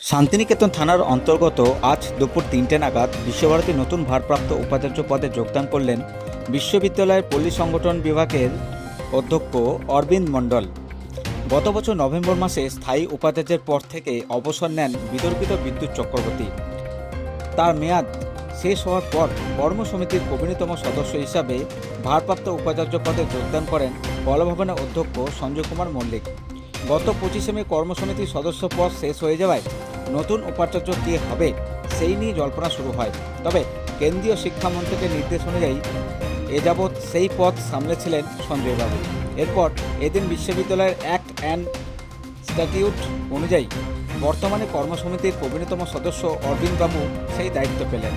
শান্তিনিকেতন থানার অন্তর্গত আজ দুপুর ৩টে নাগাদ বিশ্বভারতী নতুন ভারপ্রাপ্ত উপাচার্য পদে যোগদান করলেন বিশ্ববিদ্যালয়ের পল্লী সংগঠন বিভাগের অধ্যক্ষ অরবিন্দ মণ্ডল। গত বছর নভেম্বর মাসে স্থায়ী উপাচার্যের পদ থেকে অবসর নেন বিতর্কিত বিদ্যুৎ চক্রবর্তী। তার মেয়াদ শেষ হওয়ার পর কর্মসমিতির প্রবীণতম সদস্য হিসাবে ভারপ্রাপ্ত উপাচার্য পদে যোগদান করেন কলাভবনের অধ্যক্ষ সঞ্জয় কুমার মল্লিক। গত 25শে মে কর্মসমিতির সদস্য পদ শেষ হয়ে যাওয়ায় নতুন উপাচার্য কে হবে সেই নিয়ে জল্পনা শুরু হয়। তবে কেন্দ্রীয় শিক্ষা মন্ত্রকের নির্দেশ অনুযায়ী এ যাবৎ সেই পদ সামলেছিলেন সঞ্জয়বাবু। এরপর এদিন বিশ্ববিদ্যালয়ের অ্যাক্ট অ্যান্ড স্ট্যাটিউট অনুযায়ী বর্তমানে কর্মসমিতির প্রবীণতম সদস্য অরবিন্দ বাবু সেই দায়িত্ব পেলেন।